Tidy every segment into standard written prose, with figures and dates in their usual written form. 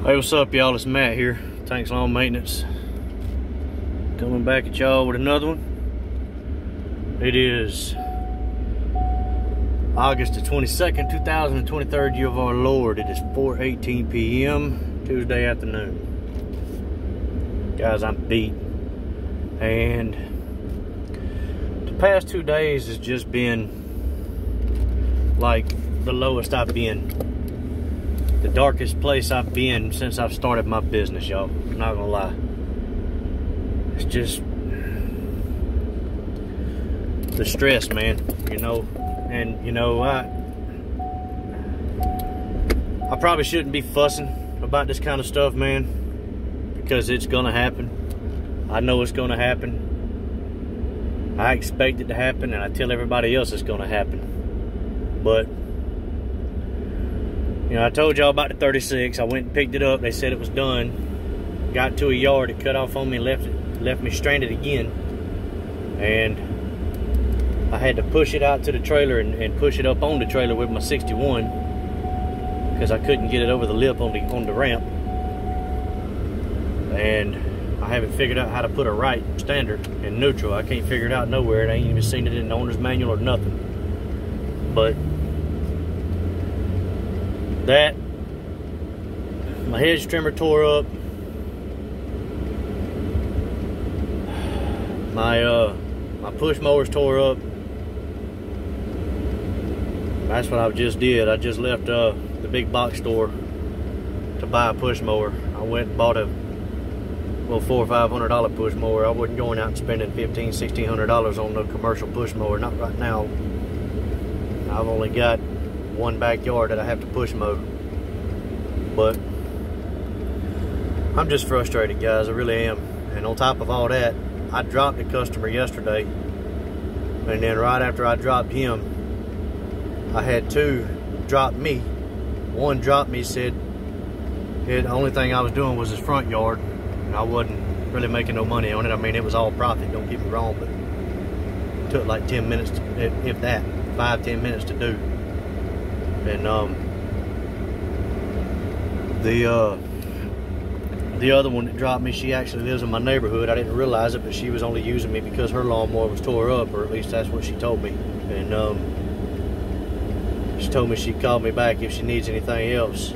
Hey, what's up, y'all? It's Matt here, Tanks Lawn Maintenance. Coming back at y'all with another one. It is August the 22nd, 2023, year of our Lord. It is 4:18 p.m. Tuesday afternoon. Guys, I'm beat. And the past 2 days has just been like the lowest I've been. The darkest place I've been since I've started my business, y'all. I'm not gonna lie. It's just the stress, man, you know. And you know, I probably shouldn't be fussing about this kind of stuff, man, because it's gonna happen. I know it's gonna happen. I expect it to happen, and I tell everybody else it's gonna happen. But you know, I told y'all about the 36. I went and picked it up. They said it was done. Got to a yard. It cut off on me and left me stranded again. And I had to push it out to the trailer and push it up on the trailer with my 61 because I couldn't get it over the lip on the ramp. And I haven't figured out how to put a right standard in neutral. I can't figure it out nowhere. I ain't even seen it in the owner's manual or nothing. But that, my hedge trimmer tore up, my push mowers tore up. That's what I just did. I just left the big box store to buy a push mower. I went and bought a little $400 or $500 push mower. I wasn't going out and spending $1,500, $1,600 on no commercial push mower, not right now. I've only got one backyard that I have to push mow. But I'm just frustrated, guys. I really am. And on top of all that, I dropped a customer yesterday, and then right after I dropped him, I had two drop me. One dropped me, said the only thing I was doing was his front yard, and I wasn't really making no money on it. I mean, it was all profit, don't get me wrong, but it took like 10 minutes, if that, 5-10 minutes to do. And the other one that dropped me, she actually lives in my neighborhood. I didn't realize it, but she was only using me because her lawnmower was tore up, or at least that's what she told me. And she told me she'd call me back if she needs anything else.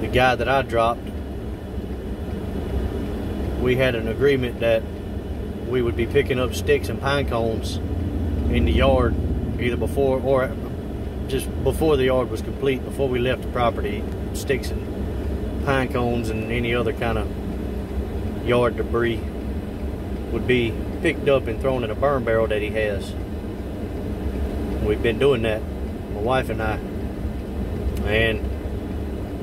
The guy that I dropped, we had an agreement that we would be picking up sticks and pine cones in the yard either before or just before the yard was complete, before we left the property. Sticks and pine cones and any other kind of yard debris would be picked up and thrown in a burn barrel that he has. We've been doing that, my wife and I. And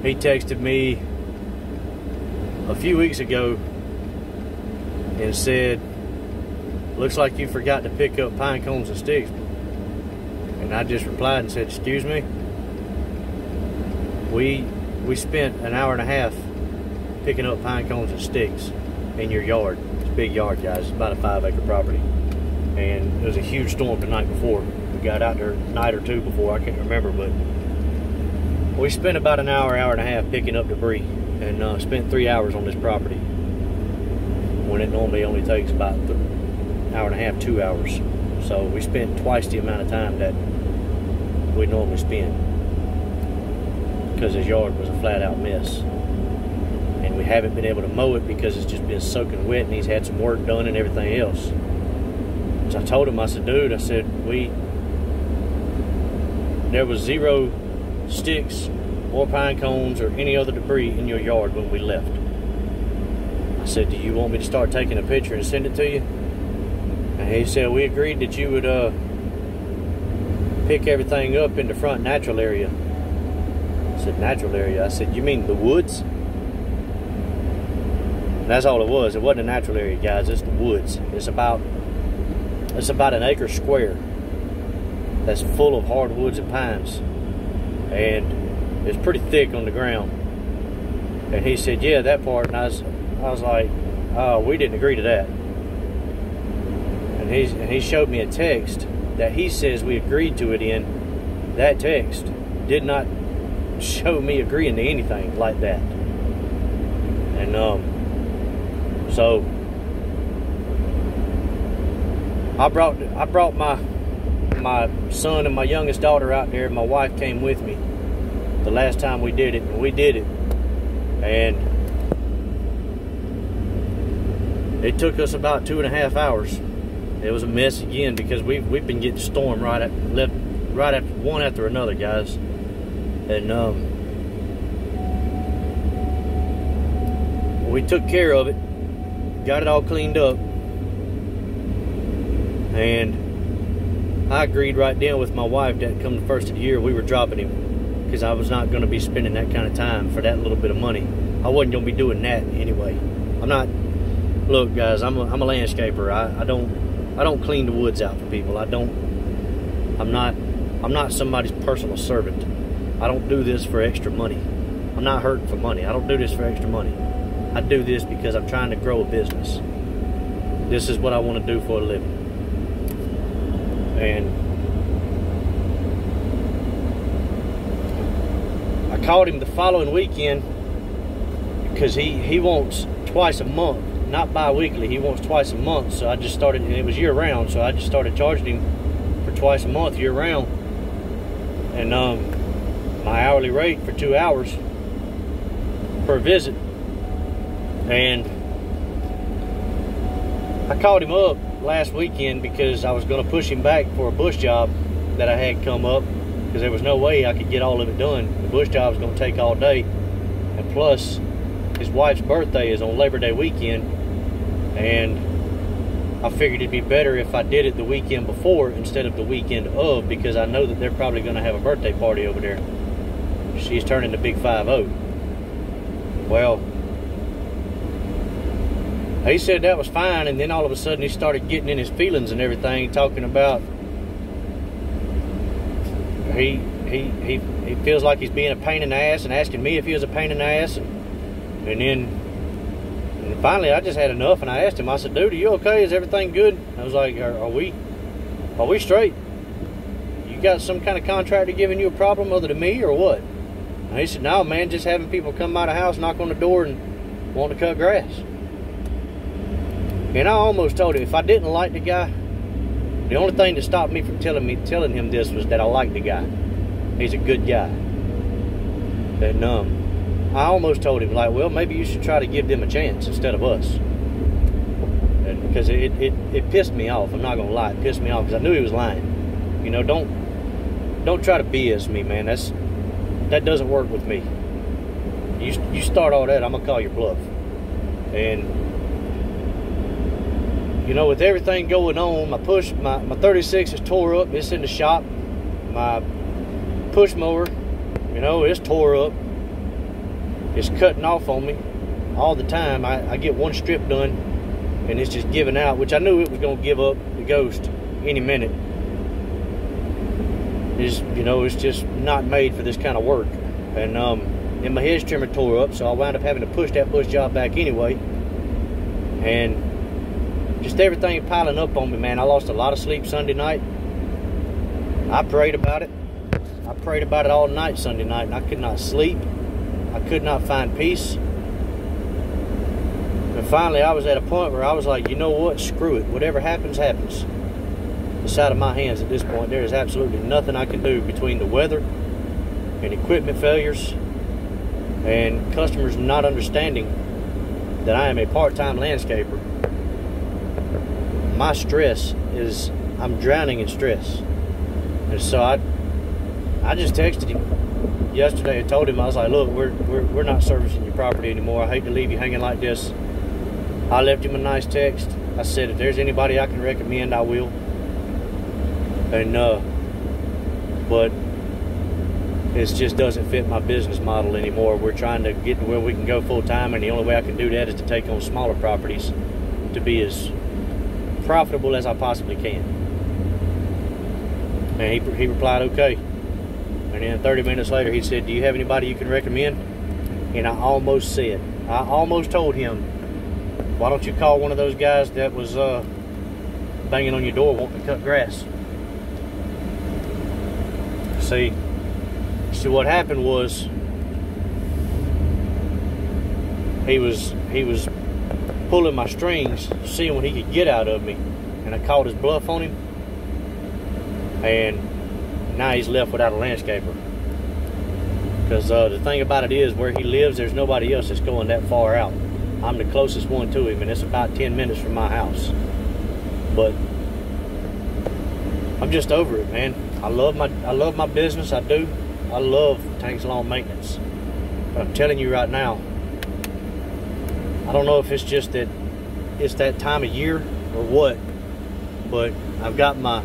he texted me a few weeks ago and said, "Looks like you forgot to pick up pine cones and sticks." And I just replied and said, "Excuse me? We spent an hour and a half picking up pine cones and sticks in your yard." It's a big yard, guys. It's about a 5-acre property. And it was a huge storm the night before. We got out there a night or two before, I can't remember, but we spent about an hour and a half picking up debris, and spent 3 hours on this property when it normally only takes about an hour and a half, 2 hours. So we spent twice the amount of time that we normally spend because his yard was a flat out mess. And we haven't been able to mow it because it's just been soaking wet, and he's had some work done and everything else. So I told him, I said, "Dude," I said, there was 0 sticks or pine cones or any other debris in your yard when we left. I said, "Do you want me to start taking a picture and send it to you?" And he said, "We agreed that you would pick everything up in the front natural area." I said, "Natural area?" I said, "You mean the woods?" And that's all it was. It wasn't a natural area, guys. It's the woods. It's about an acre square that's full of hardwoods and pines, and it's pretty thick on the ground. And he said, "Yeah, that part." And I was like, "Oh, we didn't agree to that." And he showed me a text that he says we agreed to it in, that text did not show me agreeing to anything like that. And so I brought my son and my youngest daughter out there. My wife came with me the last time we did it, and we did it, and it took us about 2.5 hours. It was a mess again because we've been getting stormed right after one after another, guys. And we took care of it, got it all cleaned up, and I agreed right then with my wife that come the first of the year we were dropping him, because I was not going to be spending that kind of time for that little bit of money. I wasn't going to be doing that anyway. I'm not. Look, guys, I'm a landscaper. I don't clean the woods out for people. I'm not somebody's personal servant. I don't do this for extra money. I'm not hurting for money. I don't do this for extra money. I do this because I'm trying to grow a business. This is what I want to do for a living. And I called him the following weekend because he wants twice a month, not bi-weekly. He wants twice a month. So I just started, and it was year-round, so I just started charging him for twice a month year-round. And my hourly rate for 2 hours per visit. And I called him up last weekend because I was going to push him back for a bush job that I had come up, because there was no way I could get all of it done. The bush job was going to take all day, and plus his wife's birthday is on Labor Day weekend, and I figured it'd be better if I did it the weekend before instead of the weekend of, because I know that they're probably going to have a birthday party over there. She's turning the big 5-0. Well, he said that was fine, and then all of a sudden he started getting in his feelings and everything, talking about he feels like he's being a pain in the ass, and asking me if he was a pain in the ass, and finally I just had enough, and I asked him, I said, dude, are you okay? Is everything good? I was like, are we straight? You got some kind of contractor giving you a problem other than me, or what? And he said, no, man, just having people come out of the house, knock on the door, and want to cut grass. And I almost told him if I didn't like the guy, the only thing that stopped me from telling him this was that I liked the guy. He's a good guy. And I almost told him, like, well, maybe you should try to give them a chance instead of us. And because it pissed me off. I'm not gonna lie, it pissed me off because I knew he was lying. You know, don't try to BS me, man. That doesn't work with me. You start all that, I'm gonna call your bluff. And you know, with everything going on, my 36 is tore up. It's in the shop. My push mower, you know, it's tore up. It's cutting off on me all the time. I get one strip done, and it's just giving out, which I knew it was going to give up the ghost any minute. It's just not made for this kind of work. And my hedge trimmer tore up, so I wound up having to push that bush job back anyway. And just everything piling up on me, man. I lost a lot of sleep Sunday night. I prayed about it. I prayed about it all night Sunday night, and I could not sleep. I could not find peace. And finally, I was at a point where I was like, you know what? Screw it. Whatever happens, happens. It's out of my hands at this point. There is absolutely nothing I can do between the weather and equipment failures and customers not understanding that I am a part-time landscaper. My stress is, I'm drowning in stress. And so I just texted him yesterday and told him, I was like, look, we're not servicing your property anymore. I hate to leave you hanging like this. I left him a nice text. I said, if there's anybody I can recommend, I will. And but it just doesn't fit my business model anymore. We're trying to get to where we can go full time, and the only way I can do that is to take on smaller properties to be as profitable as I possibly can. And he replied, okay. And then 30 minutes later, he said, do you have anybody you can recommend? And I almost told him, why don't you call one of those guys that was banging on your door wanting to cut grass? See what happened was he was pulling my strings, seeing what he could get out of me, and I called his bluff on him, and now he's left without a landscaper. Because the thing about it is, where he lives, there's nobody else that's going that far out. I'm the closest one to him, and it's about 10 minutes from my house. But I'm just over it, man. I love my business. I do. I love tanks lawn maintenance. But I'm telling you right now, I don't know if it's just that it's that time of year or what, but I've got my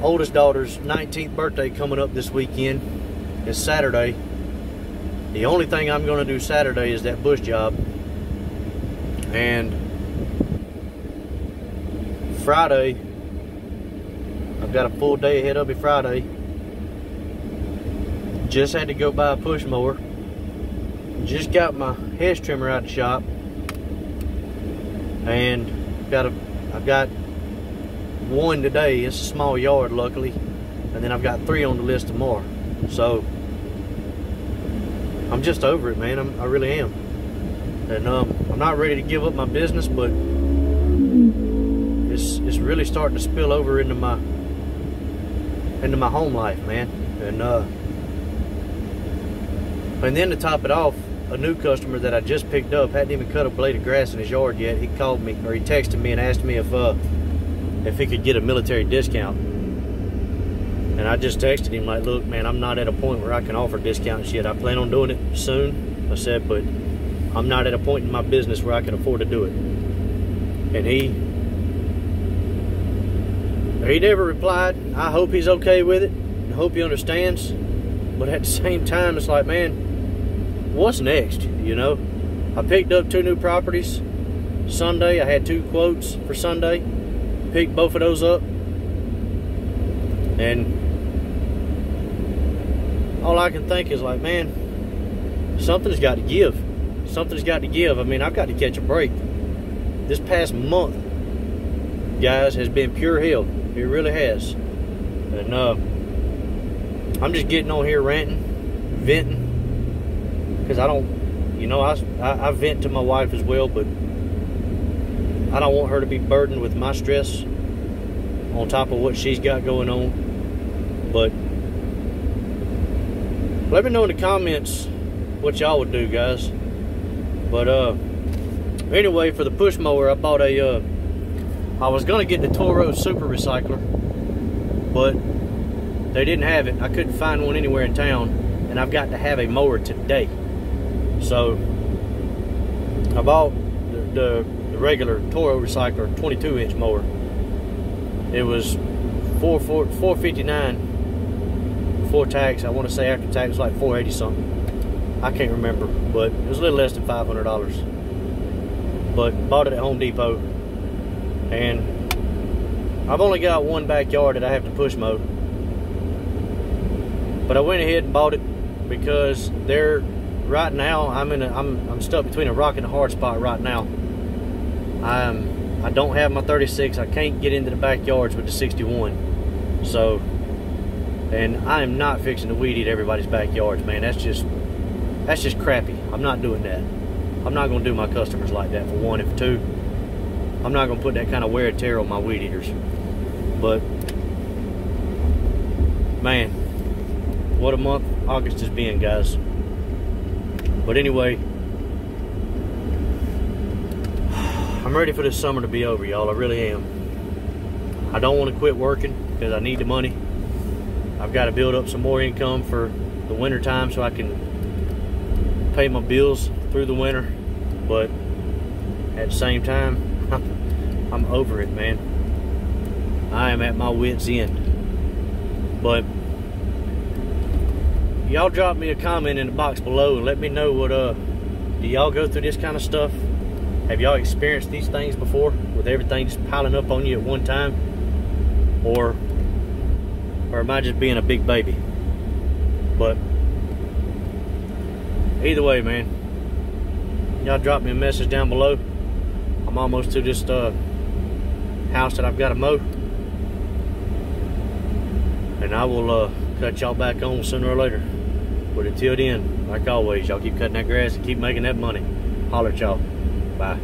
oldest daughter's 19th birthday coming up this weekend. It's Saturday. The only thing I'm going to do Saturday is that bush job. And Friday, I've got a full day ahead of me Friday. Just had to go buy a push mower. Just got my hedge trimmer out of the shop. And I've got one today. It's a small yard, luckily. And then I've got 3 on the list tomorrow. So I'm just over it, man. I really am. And I'm not ready to give up my business, but it's really starting to spill over into my home life, man. And then to top it off, a new customer that I just picked up hadn't even cut a blade of grass in his yard yet. He called me, or he texted me and asked me if he could get a military discount. And I just texted him like, look, man, I'm not at a point where I can offer discounts yet. I plan on doing it soon, I said, but I'm not at a point in my business where I can afford to do it. And he never replied. I hope he's okay with it. I hope he understands. But at the same time, it's like, man, what's next, you know? I picked up 2 new properties Sunday. I had 2 quotes for Sunday. Picked both of those up. And all I can think is like, man, something's got to give. Something's got to give. I mean, I've got to catch a break. This past month, guys, has been pure hell. It really has. And I'm just getting on here ranting, venting, because I don't, you know, I vent to my wife as well, but I don't want her to be burdened with my stress on top of what she's got going on. But let me know in the comments what y'all would do, guys. But anyway, for the push mower, I bought I was gonna get the Toro Super Recycler, but they didn't have it. I couldn't find one anywhere in town, and I've got to have a mower today. So I bought the regular Toro Recycler 22-inch mower. It was $459 before tax. I want to say after tax it was like $480 something. I can't remember, but it was a little less than $500. But bought it at Home Depot, and I've only got one backyard that I have to push mow. But I went ahead and bought it because right now I'm stuck between a rock and a hard spot right now. I don't have my 36. I can't get into the backyards with the 61. So, and I am not fixing to weed eat everybody's backyards, man. That's just crappy. I'm not doing that. I'm not going to do my customers like that, for one. And for two, I'm not going to put that kind of wear and tear on my weed eaters. But, man, what a month August has been, guys. But anyway, I'm ready for this summer to be over, y'all. I really am. I don't want to quit working because I need the money. I've got to build up some more income for the winter time so I can pay my bills through the winter. But at the same time, I'm over it, man. I am at my wit's end. But y'all drop me a comment in the box below and let me know what do y'all go through this kind of stuff? Have y'all experienced these things before, with everything just piling up on you at one time? Or am I just being a big baby? But either way, man, y'all drop me a message down below. I'm almost to this house that I've got to mow. And I will cut y'all back on sooner or later. But until then, like always, y'all keep cutting that grass and keep making that money. Holler at y'all. Bye.